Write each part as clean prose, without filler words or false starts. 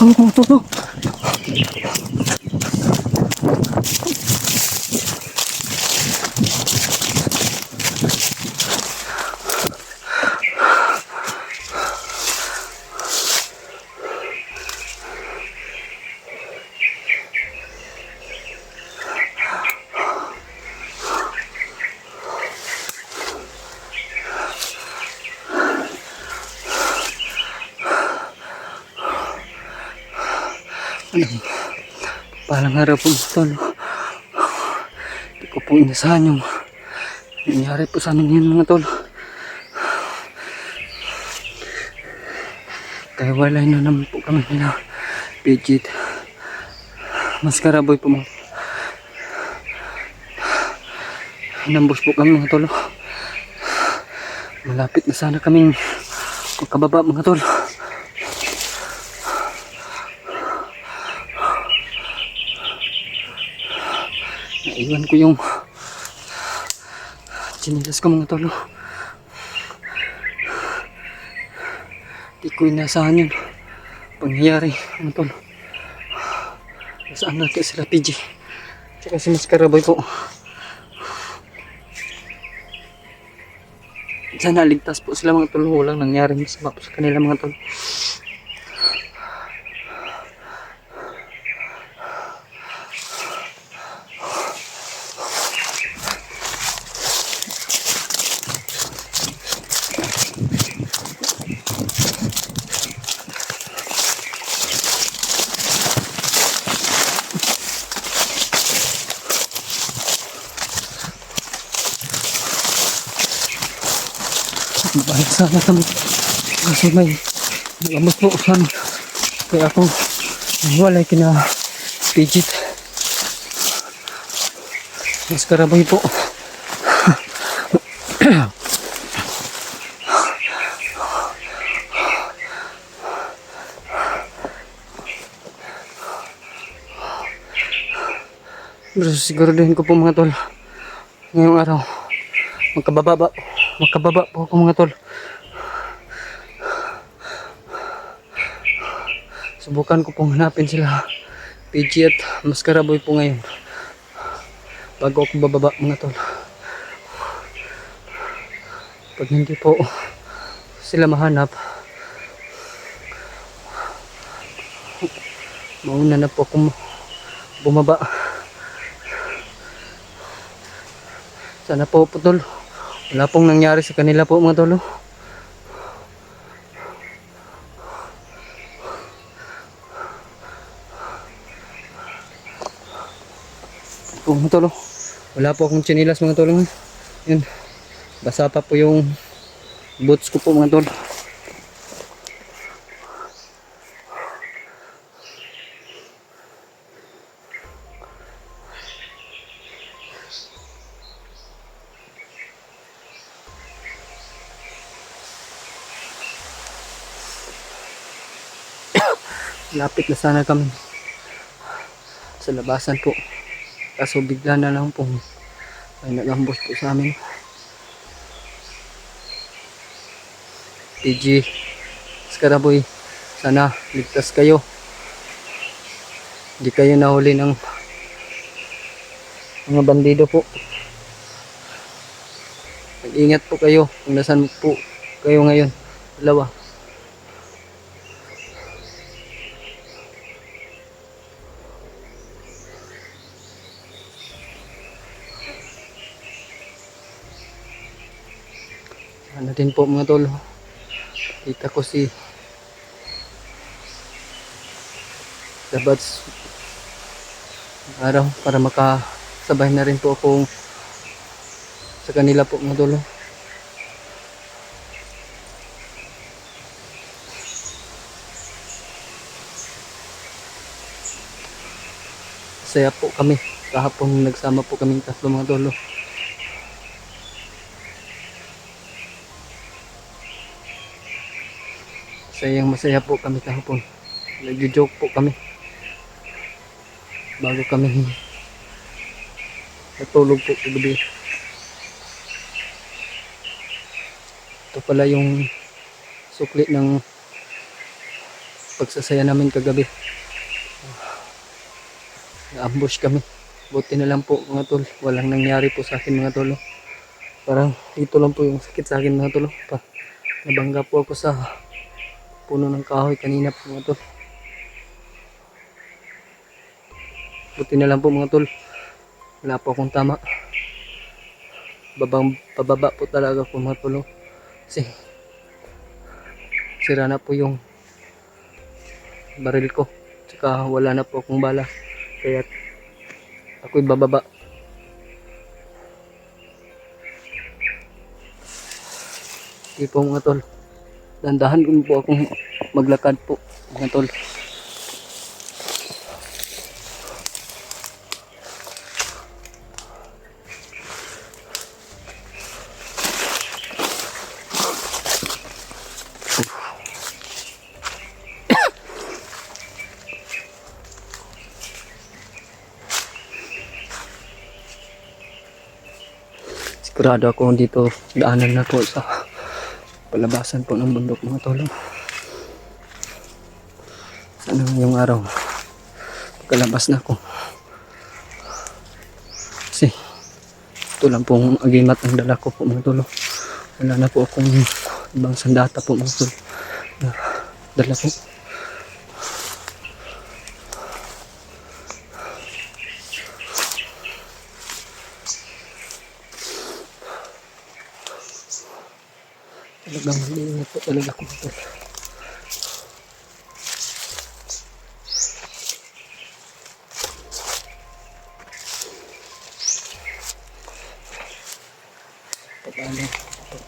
Ang tutulog. Palang araw po tol. Hindi ko po inasahan yung nangyari po sa amin yun mga tol. Kaya walay na naman po kami nila Pidgeot. Maskaraboy po mga tol. Inambos po kami mga tol. Malapit na sana kaming magkababa mga tol. Naiwan ko yung chinilas ko mga tol. Di ko inasahan yun pangyayari mga tol. Saan na kaya sila PG tsaka si Maskaraboy po. Sana ligtas po sila mga tol. Walang nangyari masama po sa kanila mga tol. Mabalik sana kami kasi may nagamot po kami kaya ako walay kina Pidgeot. Maskaraboy po. Pero siguraduhin ko po mga tol ngayong araw magkababa po ako mga tol. Subukan ko pong hanapin sila Pidgeot at Maskaraboy po ngayon bago ako bababa mga tol. Pag hindi po sila mahanap, mauna na po akong bumaba. Sana po tol wala pong nangyari sa kanila po mga tol. Po mga tol, wala po akong chinilas mga tol. Yun, basa pa po yung boots ko po mga tol. Lapit na sana kami sa labasan po. Kaso bigla na lang po may nagambos po sa amin. PG, Maskaraboy, sana ligtas kayo. Hindi kayo nahuli ng mga bandido po. Mag-ingat po kayo kung nasan po kayo ngayon. Dalawa. Ano din po mga tol, kita ko si Dabats araw para makasabay na rin po ako sa kanila po mga tol. Saya po kami kahapon nagsama po kaming tatlo mga tol. masaya po kami kahapon. Nagjo-joke po kami bago kami natulog po kagabi. Ito pala yung sukli ng pagsasaya namin kagabi. Na-ambush kami. Buti na lang po mga tol, walang nangyari po sa akin mga tol. Parang dito lang po yung sakit sa akin mga tol. Nabangga po ako sa puno ng kahoy kanina po mga tol. Buti na lang po mga tol, wala po akong tama. Pababa po talaga po mga tol. Kasi sira na po yung baril ko. Tsaka wala na po akong bala. Kaya ako'y bababa. Sige po mga tol. Dandahan ko po akong maglakad po mga tol. Sigurado ako dito daanan na po sa palabasan po ng bundok mga tol. Sana ngayong araw pagkalabas na ako. Kasi ito lang pong agimat ang dala ko po mga tol. Wala na po akong ibang sandata po mga tol na dala po. Talagang maliingat po talaga ko ito.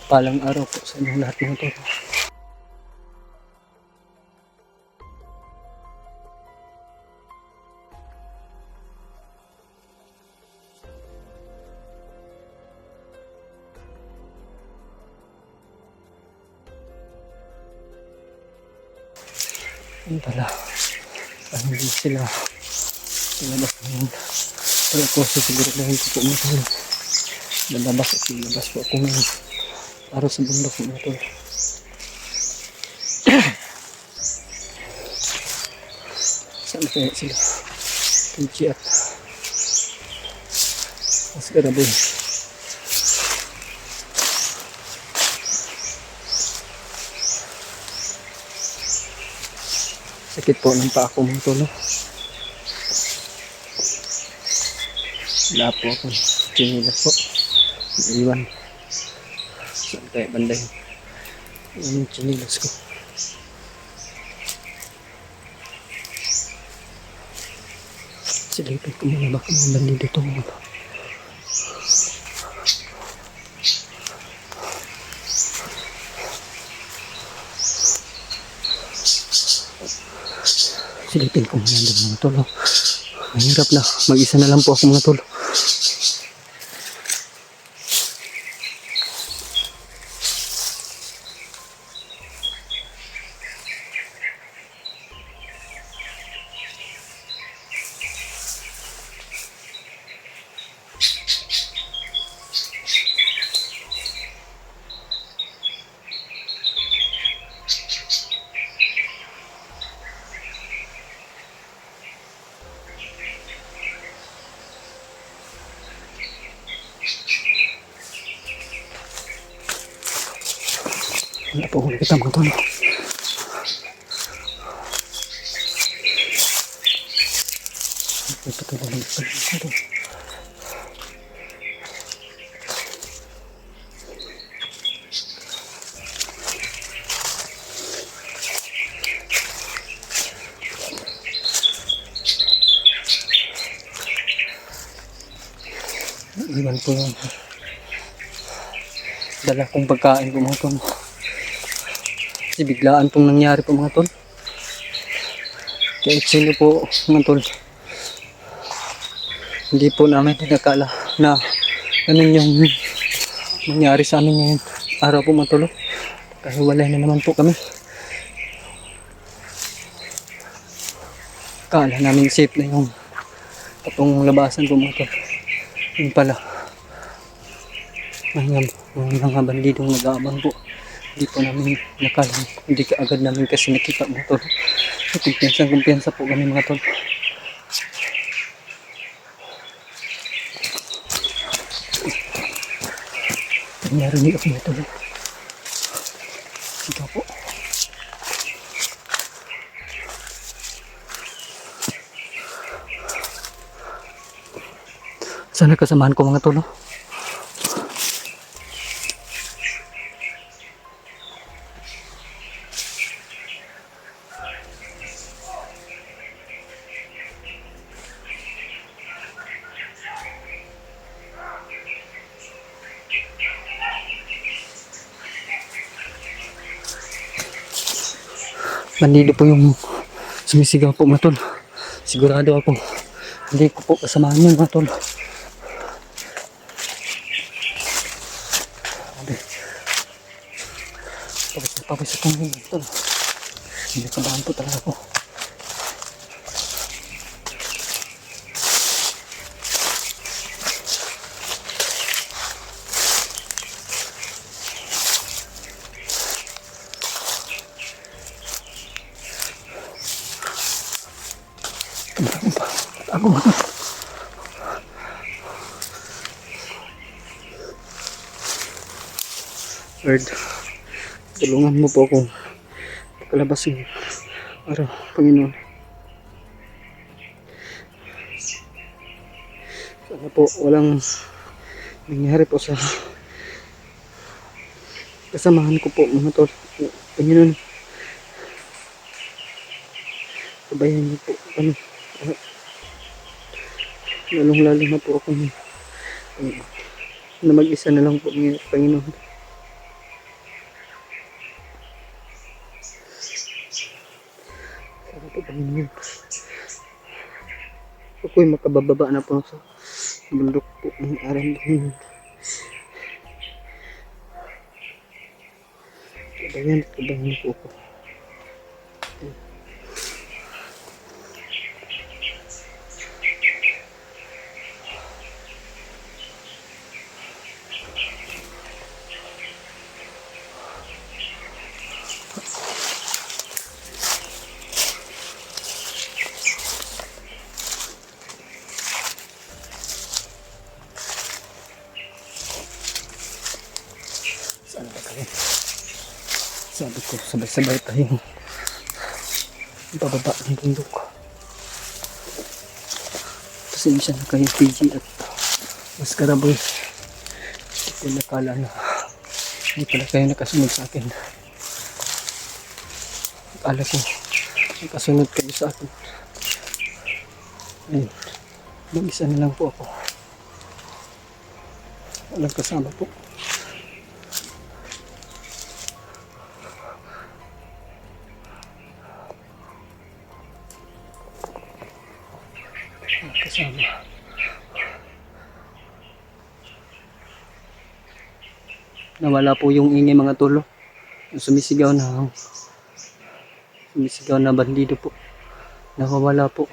Palang araw po sa inyong lahat mga tol. Yun pala, hindi sila lalabas ngayon. Pero ako siguro dahil ko po mga tol, lalabas at lalabas po ako ngayon para sa bundok mga tol. Saan kaya sila? Pinchi at mas garaboy. Sakit po ng paa ko mga tol. Wala po ako chinilas po. Iwan. Saan kaya banday? Yung chinilas ko. Silipin ko muna baka mga bandi dito mga tol. Silipin ko muna doon mga tol. Mahirap na. Mag-isa na lang po ako mga tol. Wala po akong nakita mga tol. Ipatuloy lang ito mga tol. Iwan po yung dala kong pagkain ko mga tol. Kasi biglaan pong nangyari po mga tol. Kahit sino po mga tol, hindi po namin tinakala na ganun yung nangyari sa amin ngayong araw po mga tol. Kasi wala na naman po kami. Akala namin safe na yung itong labasan po mga tol. Yun pala. Mga bandidong nag-aabang po. Hindi po namin nakala. Hindi ka agad namin kasi nakita mga tol. Kumpiyansa po kami mga tol. Narinig ako mga tol. Ito po. Sana kasamahan ko mga tol. Bandido po yung sumisigaw po mga tol. Sigurado ako. Hindi ko po kasamahan yun mga tol. Pawis akong mga tol. Hindi kabahan po talaga ako. Ako mga tol. Lord, tulungan mo po akong pakalabas yung araw, Panginoon. Sana po walang nangyari po sa kasamahan ko po mga tol. Panginoon, sabayan niyo po kami. Lalong-lalo na po ako na mag-isa na lang po ng Panginoon. Sana po Panginoon. Ako'y makabababa na po sa bundok po ng aram Panginoon. Kabayan po ako. Saan ba kayo? Sabi ko, sabay-sabay tayong bababa ng bundok. Pasensya na kayo, PG at Maskaraboy. Hindi ko nakala na hindi pala kayo nakasunod sa akin. Akala ko nakasunod kayo sa akin. Ayun, mag-isa na lang po ako. Walang kasama po. Kasama. Nawala po yung ingay mga tolo. Sumisigaw na bandido po. Nakawala po.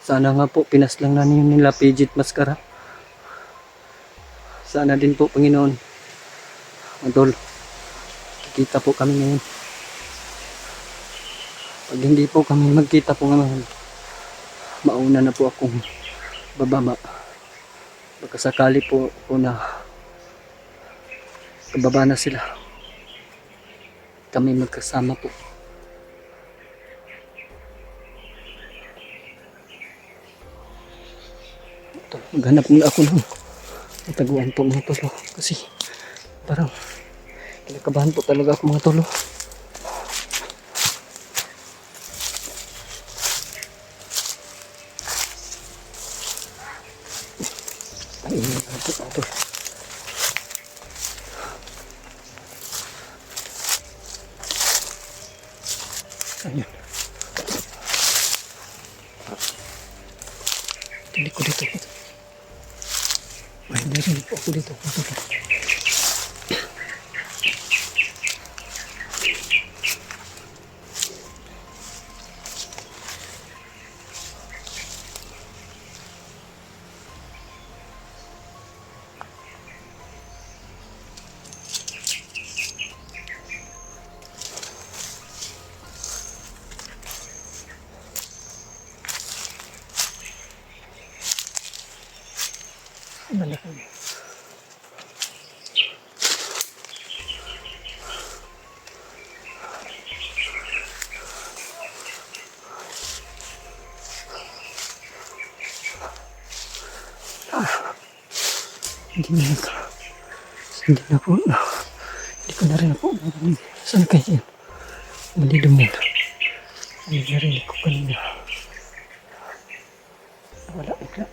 Sana nga po pinaslang na nila Pidget Maskara. Sana din po Panginoon. Adol. Kita po kami ngayon. Pag hindi po kami magkita po ngayon, mauna na po akong bababa. Baka sakali po na kababa na sila. Kami magkasama po. Ito, maghanap muna ako ng taguan po mga tolo. Kasi parang kinakabahan po talaga ako mga tolo. Ayun, ito. Ayun. Tuloy ko dito. Ay, meron po ako dito. Hindi na naka. Hindi na po. Hindi ko na rin po narinig. Saan kayo? Hindi dumon. Hindi narinig ko kanina. Wala bigla.